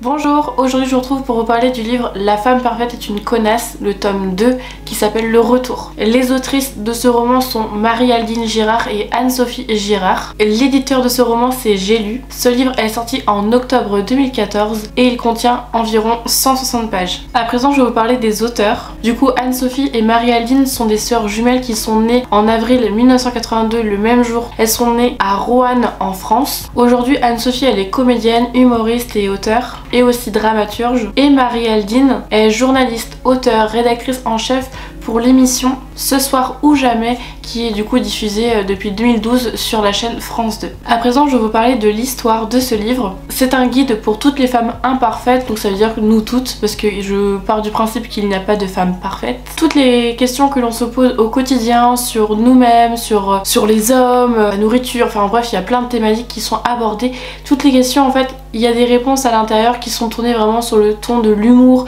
Bonjour, aujourd'hui je vous retrouve pour vous parler du livre La femme parfaite est une connasse, le tome 2 qui s'appelle Le Retour. Les autrices de ce roman sont Marie-Aldine Girard et Anne-Sophie Girard. L'éditeur de ce roman c'est J'ai lu. Ce livre est sorti en octobre 2014 et il contient environ 160 pages. À présent je vais vous parler des auteurs. Du coup Anne-Sophie et Marie-Aldine sont des sœurs jumelles qui sont nées en avril 1982 le même jour. Elles sont nées à Roanne en France. Aujourd'hui Anne-Sophie elle est comédienne, humoriste et auteure. Et aussi dramaturge. Et Marie-Aldine est journaliste, auteure, rédactrice en chef pour l'émission Ce soir ou jamais qui est du coup diffusée depuis 2012 sur la chaîne France 2. À présent je vais vous parler de l'histoire de ce livre. C'est un guide pour toutes les femmes imparfaites, donc ça veut dire que nous toutes, parce que je pars du principe qu'il n'y a pas de femmes parfaites. Toutes les questions que l'on se pose au quotidien sur nous-mêmes, sur les hommes, la nourriture, enfin bref il y a plein de thématiques qui sont abordées. Toutes les questions en fait, il y a des réponses à l'intérieur qui sont tournées vraiment sur le ton de l'humour,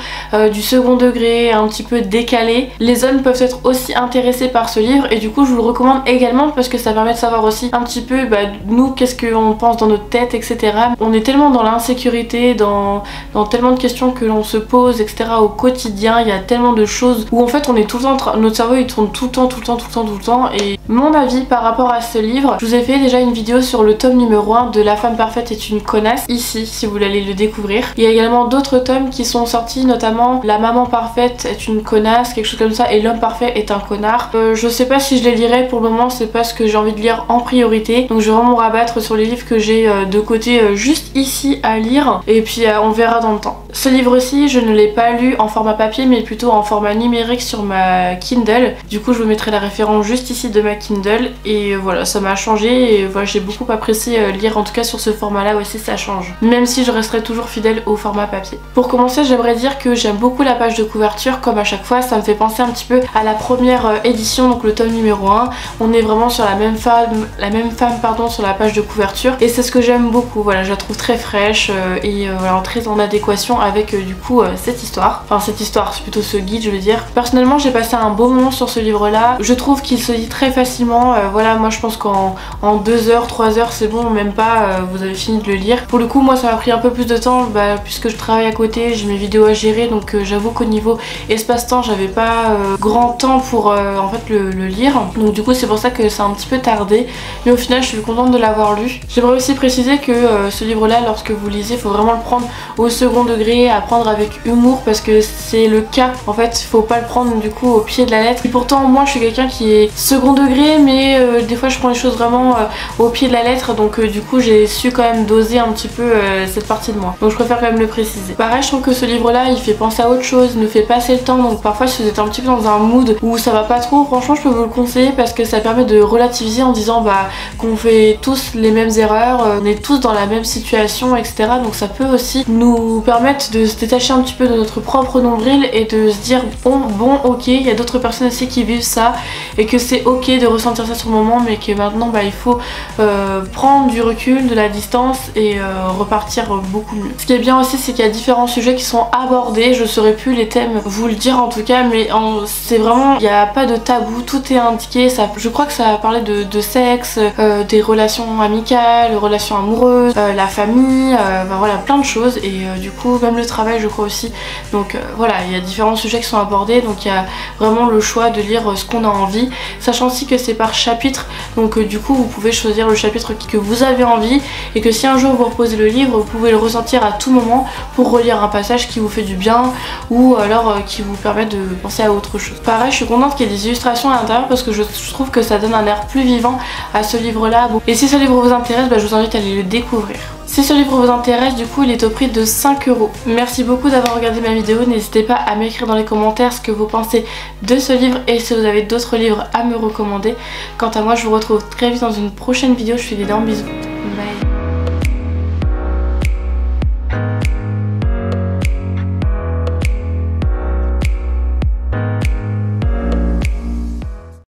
du second degré, un petit peu décalé. Les hommes peuvent être aussi intéressés par ce livre et du coup je vous le recommande également parce que ça permet de savoir aussi un petit peu nous qu'est-ce qu'on pense dans notre tête, etc. On est tellement dans l'insécurité, dans tellement de questions que l'on se pose, etc. au quotidien. Il y a tellement de choses où en fait on est tout le temps, notre cerveau il tourne tout le temps. Et mon avis par rapport à ce livre, je vous ai fait déjà une vidéo sur le tome numéro 1 de La femme parfaite est une connasse, ici si vous voulez aller le découvrir. Il y a également d'autres tomes qui sont sortis, notamment La maman parfaite est une connasse, quelque chose comme ça, et L'homme parfait est un connard. Je sais pas si je les lirai pour le moment, c'est pas ce que j'ai envie de lire en priorité, donc je vais vraiment me rabattre sur les livres que j'ai de côté juste ici à lire et puis on verra dans le temps. Ce livre-ci je ne l'ai pas lu en format papier mais plutôt en format numérique sur ma Kindle, du coup je vous mettrai la référence juste ici de ma Kindle et voilà, ça m'a changé et voilà, j'ai beaucoup apprécié lire, en tout cas sur ce format là aussi ça change, même si je resterai toujours fidèle au format papier. Pour commencer j'aimerais dire que j'aime beaucoup la page de couverture, comme à chaque fois ça me fait penser un petit peu à la première édition, donc le tome numéro 1. On est vraiment sur la même femme pardon, sur la page de couverture et c'est ce que j'aime beaucoup. Voilà, je la trouve très fraîche et voilà, très en adéquation avec du coup cette histoire. Enfin cette histoire, c'est plutôt ce guide je veux dire. Personnellement j'ai passé un beau moment sur ce livre là. Je trouve qu'il se lit très facilement. Voilà, moi je pense qu'en 2 heures, 3 heures c'est bon, même pas, vous avez fini de le lire. Pour le coup moi ça m'a pris un peu plus de temps puisque je travaille à côté, j'ai mes vidéos à gérer, donc j'avoue qu'au niveau espace-temps j'avais pas grand temps pour en fait le lire, donc du coup c'est pour ça que ça a un petit peu tardé, mais au final je suis contente de l'avoir lu. J'aimerais aussi préciser que ce livre là, lorsque vous lisez, il faut vraiment le prendre au second degré, à prendre avec humour, parce que c'est le cas en fait, il faut pas le prendre du coup au pied de la lettre. Et pourtant moi je suis quelqu'un qui est second degré, mais des fois je prends les choses vraiment au pied de la lettre, donc du coup j'ai su quand même doser un petit peu cette partie de moi, donc je préfère quand même le préciser. Pareil, je trouve que ce livre là il fait penser à autre chose, il ne fait passer le temps, donc parfois si vous êtes un petit peu dans un mood où ça va pas trop, franchement je peux vous le conseiller parce que ça permet de relativiser en disant qu'on fait tous les mêmes erreurs, on est tous dans la même situation, etc. Donc ça peut aussi nous permettre de se détacher un petit peu de notre propre nombril et de se dire bon ok, il y a d'autres personnes aussi qui vivent ça et que c'est ok de ressentir ça sur le moment, mais que maintenant il faut prendre du recul, de la distance et repartir beaucoup mieux. Ce qui est bien aussi c'est qu'il y a différents sujets qui sont abordés, je saurais plus les thèmes vous le dire en tout cas, mais c'est vraiment, il n'y a pas de tabou, tout est indiqué. Je crois que ça a parlé de sexe, des relations amicales, relations amoureuses, la famille, voilà plein de choses, et du coup même le travail je crois aussi, donc voilà, il y a différents sujets qui sont abordés, donc il y a vraiment le choix de lire ce qu'on a envie, sachant aussi que c'est par chapitre, donc du coup vous pouvez choisir le chapitre que vous avez envie, et que si un jour vous reposez le livre, vous pouvez le ressentir à tout moment pour relire un passage qui vous fait du bien ou alors qui vous permet de penser à autre chose. Pareil, je suis contente qu'il y ait des illustrations à l'intérieur parce que je trouve que ça donne un air plus vivant à ce livre là. Et si ce livre vous intéresse, je vous invite à aller le découvrir. Si ce livre vous intéresse, du coup il est au prix de 5 €. Merci beaucoup d'avoir regardé ma vidéo, n'hésitez pas à m'écrire dans les commentaires ce que vous pensez de ce livre et si vous avez d'autres livres à me recommander. Quant à moi je vous retrouve très vite dans une prochaine vidéo, je vous fais des énormes bisous. Bye.